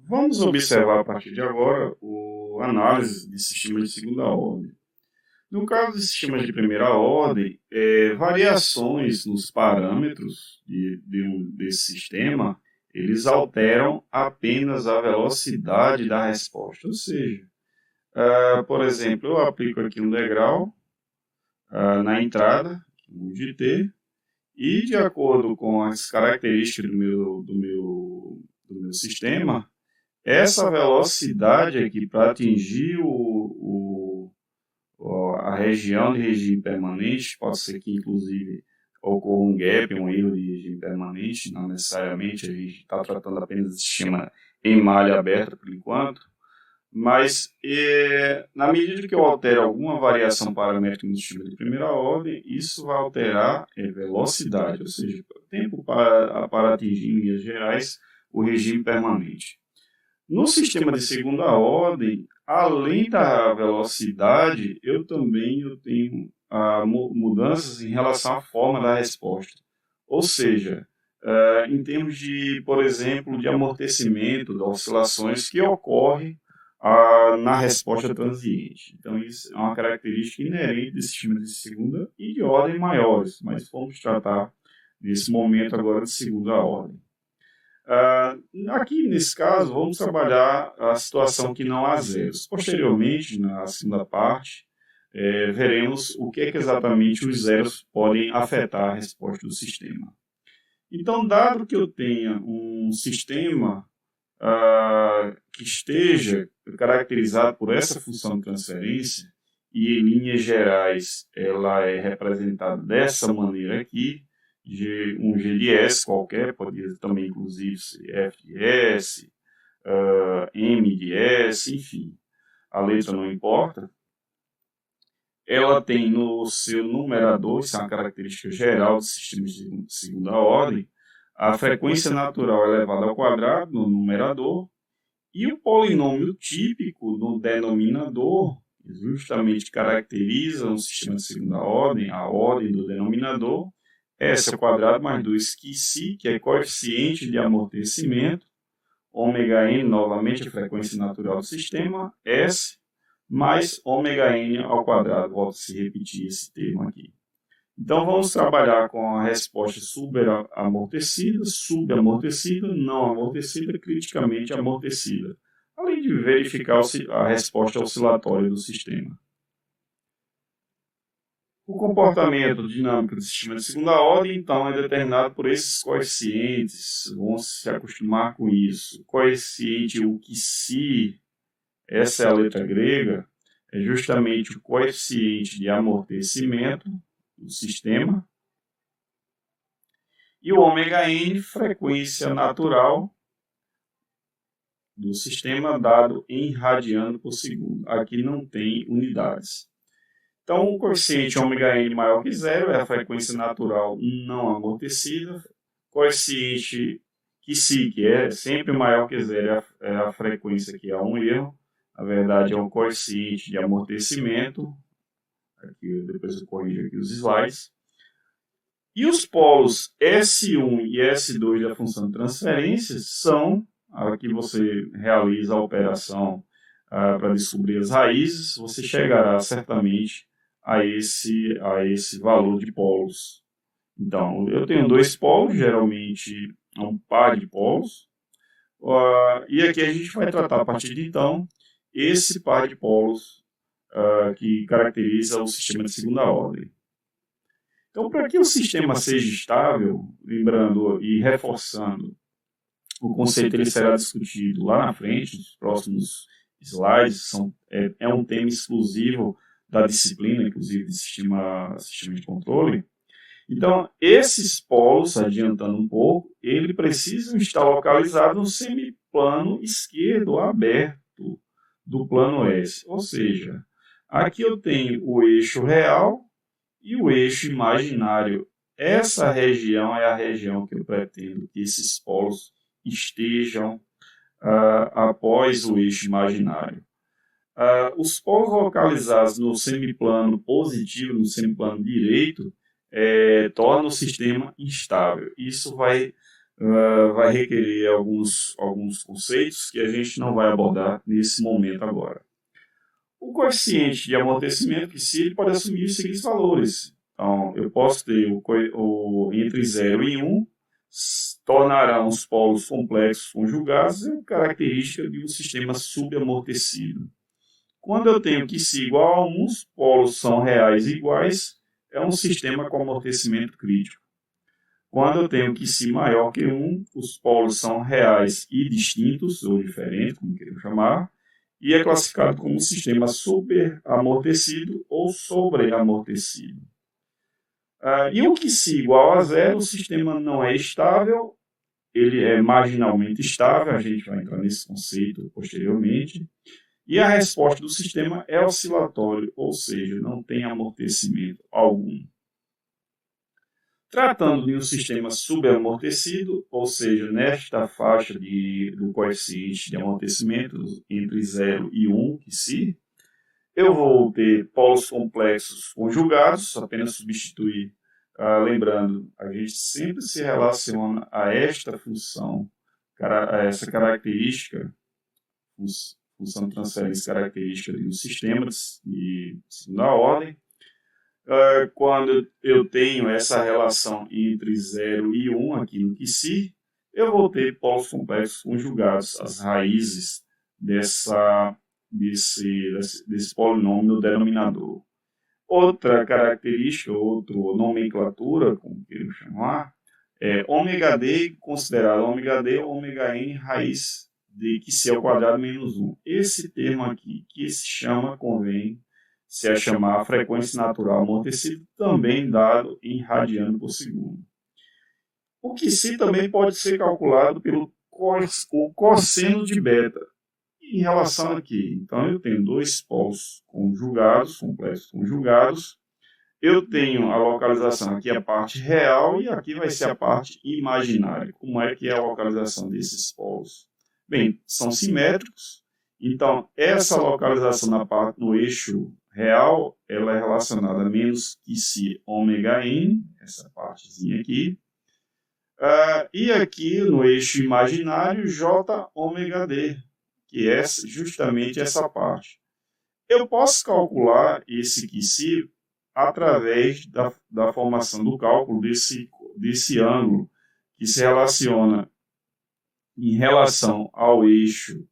Vamos observar a partir de agora a análise de sistemas de segunda ordem. No caso de sistemas de primeira ordem, variações nos parâmetros desse sistema, eles alteram apenas a velocidade da resposta. Ou seja, por exemplo, eu aplico aqui um degrau na entrada, de T, e de acordo com as características do meu sistema, essa velocidade aqui para atingir a região de regime permanente, pode ser que inclusive ocorra um gap, um erro de regime permanente, não necessariamente, a gente está tratando apenas de sistema em malha aberta por enquanto, mas na medida que eu altero alguma variação paramétrica no sistema de primeira ordem, isso vai alterar a velocidade, ou seja, o tempo para atingir em linhas gerais o regime permanente. No sistema de segunda ordem, além da velocidade, eu tenho mudanças em relação à forma da resposta. Ou seja, em termos de, por exemplo, de amortecimento, de oscilações que ocorrem na resposta transiente. Então, isso é uma característica inerente de sistemas de segunda e de ordem maiores, mas vamos tratar nesse momento agora de segunda ordem. Aqui, nesse caso, vamos trabalhar a situação que não há zeros. Posteriormente, na segunda parte, veremos o que é que exatamente os zeros podem afetar a resposta do sistema. Então, dado que eu tenha um sistema que esteja caracterizado por essa função de transferência, e em linhas gerais ela é representada dessa maneira aqui, um G de S qualquer, pode também inclusive ser F de S, M de S, enfim, a letra não importa. Ela tem no seu numerador, isso é uma característica geral de sistemas de segunda ordem, a frequência natural elevada ao quadrado no numerador e o polinômio típico no denominador, que justamente caracteriza um sistema de segunda ordem, a ordem do denominador, S ao quadrado mais 2πc, que é coeficiente de amortecimento, ômega n, novamente a frequência natural do sistema, S, mais ômega n ao quadrado. Volto a se repetir esse termo aqui. Então, vamos trabalhar com a resposta subaamortecida, subamortecida, não amortecida, criticamente amortecida, além de verificar a resposta oscilatória do sistema. O comportamento dinâmico do sistema de segunda ordem, então, é determinado por esses coeficientes. Vamos se acostumar com isso. O coeficiente, o π, essa é a letra grega, é justamente o coeficiente de amortecimento do sistema. E o ômega n, frequência natural do sistema, dado em radiano por segundo. Aqui não tem unidades. Então, o coeficiente ômega n maior que zero é a frequência natural não amortecida. Coeficiente π, que é sempre maior que zero, é a frequência que há um erro. Na verdade, é um coeficiente de amortecimento. Aqui, depois eu corrijo aqui os slides. E os polos S1 e S2 da função de transferência são aqui você realiza a operação para descobrir as raízes, você chegará certamente a esse valor de polos. Então, eu tenho dois polos, geralmente é um par de polos, e aqui a gente vai tratar a partir de então esse par de polos que caracteriza o sistema de segunda ordem. Então, para que o sistema seja estável, lembrando e reforçando, o conceito ele será discutido lá na frente, nos próximos slides, é um tema exclusivo da disciplina, inclusive de sistema de controle. Então, esses polos, adiantando um pouco, eles precisam estar localizados no semiplano esquerdo aberto do plano S. Ou seja, aqui eu tenho o eixo real e o eixo imaginário essa região é a região que eu pretendo que esses polos estejam após o eixo imaginário. Os polos localizados no semiplano positivo, no semiplano direito, tornam o sistema instável. Isso vai requerer alguns conceitos que a gente não vai abordar nesse momento agora. O coeficiente de amortecimento, que se ele pode assumir os seguintes valores. Então, eu posso ter entre 0 e 1, tornarão os polos complexos conjugados a característica de um sistema subamortecido. Quando eu tenho que se igual a 1, os polos são reais e iguais, é um sistema com amortecimento crítico. Quando eu tenho que se maior que 1, os polos são reais e distintos, ou diferentes, como queiram chamar, e é classificado como um sistema superamortecido ou sobreamortecido. E o que se igual a 0, o sistema não é estável, ele é marginalmente estável, a gente vai entrar nesse conceito posteriormente. E a resposta do sistema é oscilatório, ou seja, não tem amortecimento algum. Tratando de um sistema subamortecido, ou seja, nesta faixa do coeficiente de amortecimento entre 0 e 1, que se, eu vou ter polos complexos conjugados, apenas substituir, lembrando, a gente sempre se relaciona a esta função, a essa característica, função de transferência característica de um sistema de segunda ordem. Quando eu tenho essa relação entre 0 e 1 aqui no QC, eu vou ter polos complexos conjugados, as raízes desse polinômio no denominador. Outra característica, outra nomenclatura, como queremos chamar, é ômega D, considerado ômega D ou ômega N raiz de QC ao quadrado menos 1. Esse termo aqui, que se chama, convém se a chamar a frequência natural amortecida, também dado em radiano por segundo. O QC também pode ser calculado pelo cosseno de beta. Em relação aqui, então eu tenho dois polos conjugados, complexos conjugados. Eu tenho a localização aqui, a parte real, e aqui vai ser a parte imaginária. Como é que é a localização desses polos? Bem, são simétricos, então essa localização no eixo real, ela é relacionada a menos que se ômega n, essa partezinha aqui, e aqui no eixo imaginário, j ômega d, que é justamente essa parte. Eu posso calcular esse QC através da formação do cálculo desse ângulo que se relaciona em relação ao eixo,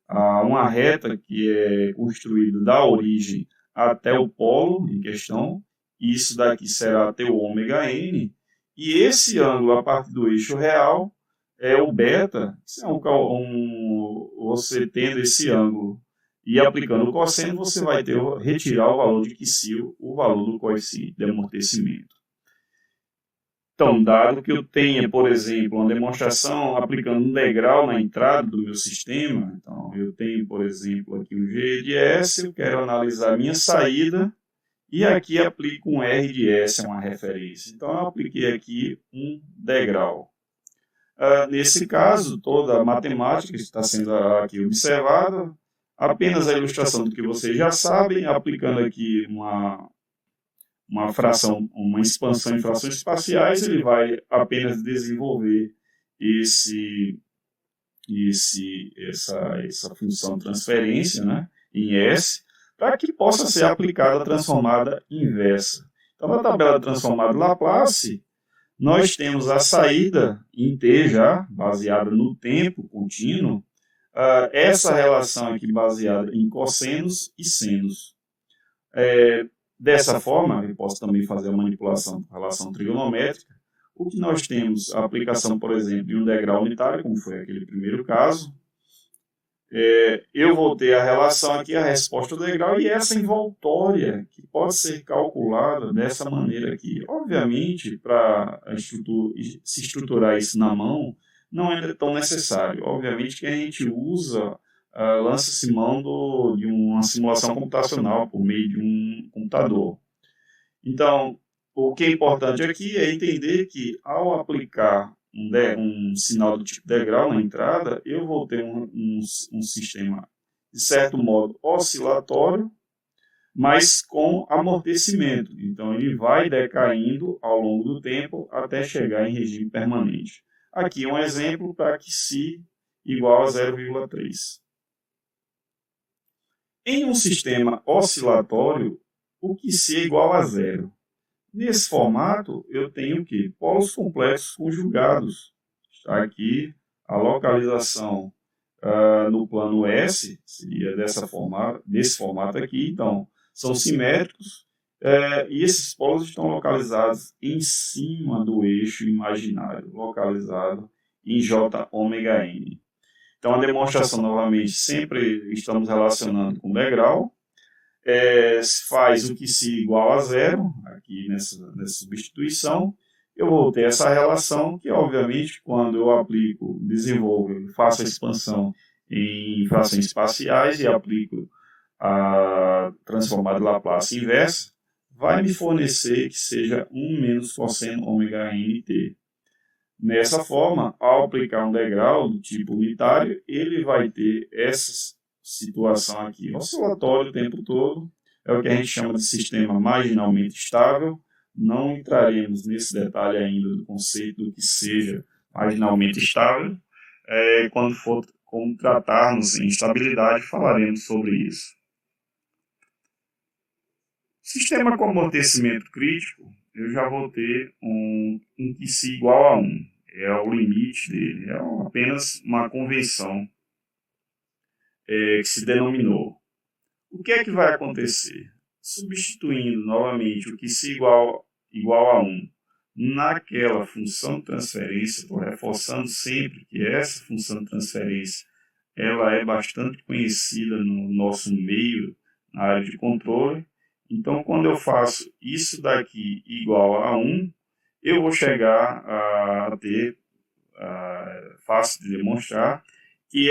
a uma reta que é construída da origem até o polo em questão. Isso daqui será teu ômega n, e esse ângulo a partir do eixo real é o beta. Isso é você tendo esse ângulo e aplicando o cosseno, você vai retirar o valor de QC, o valor do coeficiente de amortecimento. Então, dado que eu tenha, por exemplo, uma demonstração aplicando um degrau na entrada do meu sistema, então eu tenho, por exemplo, aqui um G de S, eu quero analisar a minha saída, e aqui aplico um R de S, é uma referência. Então, eu apliquei aqui um degrau. Nesse caso, toda a matemática está sendo aqui observada, apenas a ilustração do que vocês já sabem, aplicando aqui uma fração, uma expansão em frações espaciais, ele vai apenas desenvolver essa função de transferência, né, em S, para que possa ser aplicada a transformada inversa. Então, na tabela de transformada Laplace, nós temos a saída em T já, baseada no tempo contínuo, essa relação aqui baseada em cossenos e senos. Dessa forma, eu posso também fazer a manipulação por relação trigonométrica. O que nós temos, a aplicação, por exemplo, de um degrau unitário, como foi aquele primeiro caso, eu vou ter a relação aqui, a resposta do degrau, e essa envoltória, que pode ser calculada dessa maneira aqui. Obviamente, para se estruturar isso na mão, não é tão necessário. Obviamente que a gente lança-se mão de uma simulação computacional por meio de um computador. Então, o que é importante aqui é entender que, ao aplicar um sinal do tipo degrau na entrada, eu vou ter um sistema, de certo modo, oscilatório, mas com amortecimento. Então, ele vai decaindo ao longo do tempo até chegar em regime permanente. Aqui um exemplo para que si igual a 0,3. Em um sistema oscilatório, o que si é igual a zero. Nesse formato, eu tenho que polos complexos conjugados. Está aqui a localização no plano S, seria desse formato aqui. Então, são simétricos e esses polos estão localizados em cima do eixo imaginário, localizado em Jωn. Então, a demonstração, novamente, sempre estamos relacionando com degrau. Se faz o que si igual a zero, aqui nessa substituição, eu vou ter essa relação que, obviamente, quando eu aplico, desenvolvo, faço a expansão em frações espaciais e aplico a transformada de Laplace inversa, vai me fornecer que seja 1 menos cosseno ômega nt. Dessa forma, ao aplicar um degrau do tipo unitário, ele vai ter essa situação aqui oscilatória o tempo todo. É o que a gente chama de sistema marginalmente estável. Não entraremos nesse detalhe ainda do conceito do que seja marginalmente estável. Quando for como tratarmos em estabilidade, falaremos sobre isso. Sistema com amortecimento crítico, eu já vou ter um que si igual a 1. É o limite dele, é apenas uma convenção que se denominou. O que é que vai acontecer? Substituindo novamente o que si igual a 1 naquela função de transferência, estou reforçando sempre que essa função de transferência ela é bastante conhecida no nosso meio, na área de controle. Então, quando eu faço isso daqui igual a 1, eu vou chegar a ter, fácil de demonstrar, que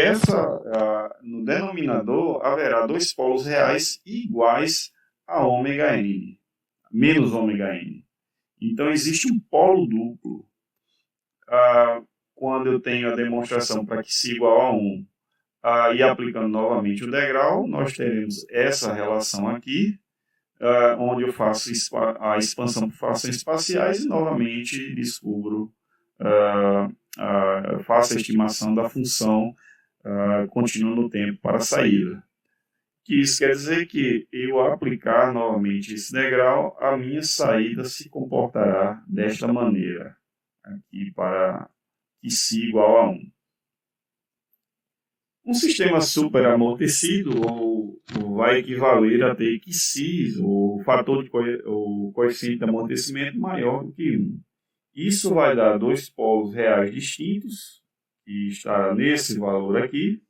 no denominador haverá dois polos reais iguais a ômega-n, menos ômega-n. Então, existe um polo duplo. Quando eu tenho a demonstração para que si igual a 1, e aplicando novamente o degrau, nós teremos essa relação aqui, onde eu faço a expansão por frações espaciais e novamente descubro, faço a estimação da função contínua no tempo para a saída. Isso quer dizer que eu aplicar novamente esse degrau, a minha saída se comportará desta maneira, aqui para que si igual a 1. Um sistema super amortecido vai equivaler a ter que si, o coeficiente de amortecimento maior do que 1. Isso vai dar dois polos reais distintos, que está nesse valor aqui,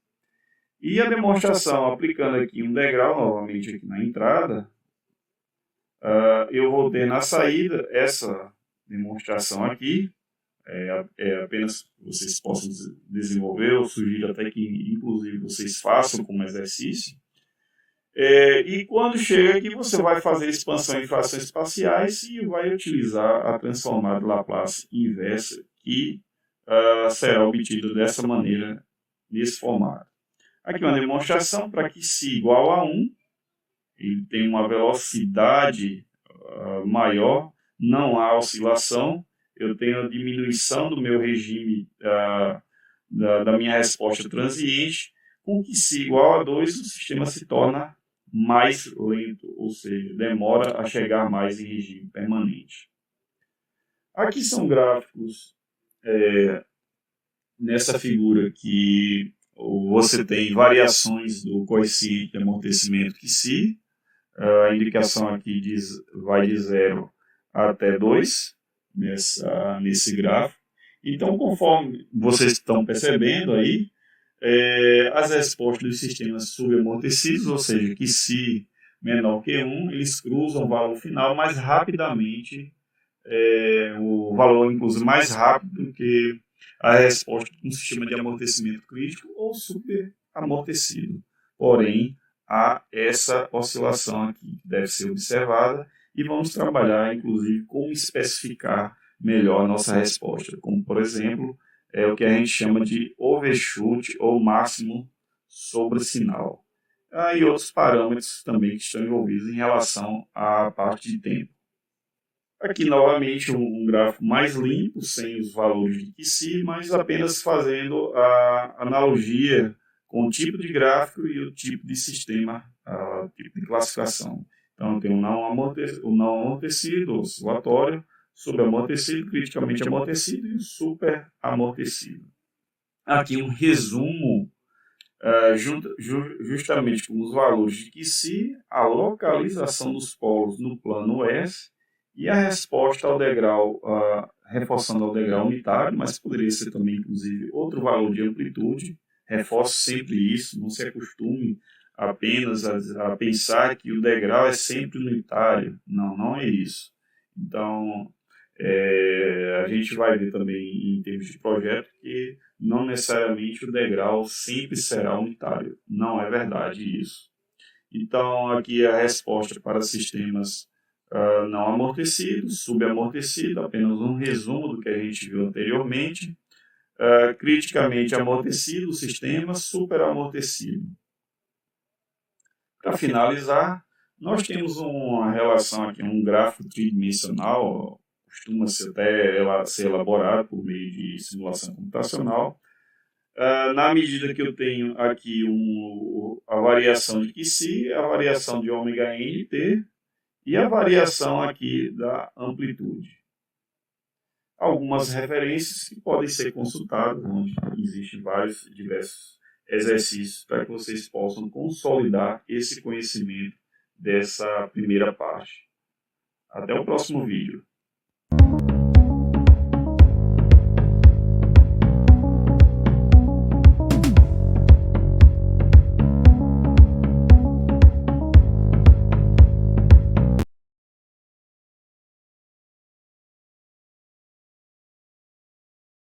e a demonstração, aplicando aqui um degrau, novamente aqui na entrada, eu vou ter na saída essa demonstração aqui, apenas que vocês possam desenvolver, eu sugiro até que, inclusive, vocês façam como exercício. E quando chega aqui, você vai fazer expansão em frações espaciais e vai utilizar a transformada de Laplace inversa, que será obtida dessa maneira, nesse formato. Aqui uma demonstração para que si igual a 1, ele tem uma velocidade maior, não há oscilação, eu tenho a diminuição do meu regime da minha resposta transiente, com que si igual a 2 o sistema se torna mais lento, ou seja, demora a chegar mais em regime permanente. Aqui são gráficos nessa figura que você tem variações do coeficiente de amortecimento que si, a indicação aqui vai de 0 até 2 nesse gráfico. Então, conforme vocês estão percebendo aí, as respostas dos sistemas subamortecidos, ou seja, que si menor que 1, eles cruzam o valor final mais rapidamente, o valor inclusive mais rápido do que a resposta de um sistema de amortecimento crítico ou superamortecido. Porém, há essa oscilação aqui que deve ser observada e vamos trabalhar, inclusive, como especificar melhor a nossa resposta, como, por exemplo, é o que a gente chama de overshoot ou máximo sobre sinal. E outros parâmetros também que estão envolvidos em relação à parte de tempo. Aqui, novamente, um gráfico mais limpo, sem os valores de QC, mas apenas fazendo a analogia com o tipo de gráfico e o tipo de sistema, o tipo de classificação. Então, tem o não amortecido, oscilatório, subamortecido, criticamente amortecido e o super amortecido. Aqui um resumo, justamente com os valores de QC, a localização dos polos no plano S, e a resposta ao degrau, reforçando ao degrau unitário, mas poderia ser também, inclusive, outro valor de amplitude. Reforço sempre isso, não se acostume apenas a pensar que o degrau é sempre unitário. Não, não é isso. Então, a gente vai ver também, em termos de projeto, que não necessariamente o degrau sempre será unitário. Não é verdade isso. Então, aqui a resposta para sistemas não amortecidos, subamortecido, apenas um resumo do que a gente viu anteriormente. Criticamente amortecido o sistema, superamortecido. Para finalizar, nós temos uma relação aqui, um gráfico tridimensional, costuma-se até ser elaborado por meio de simulação computacional. Na medida que eu tenho aqui a variação de QC, a variação de ômega NT, e a variação aqui da amplitude. Algumas referências que podem ser consultadas, onde existem diversos exercícios para que vocês possam consolidar esse conhecimento dessa primeira parte. Até o próximo vídeo.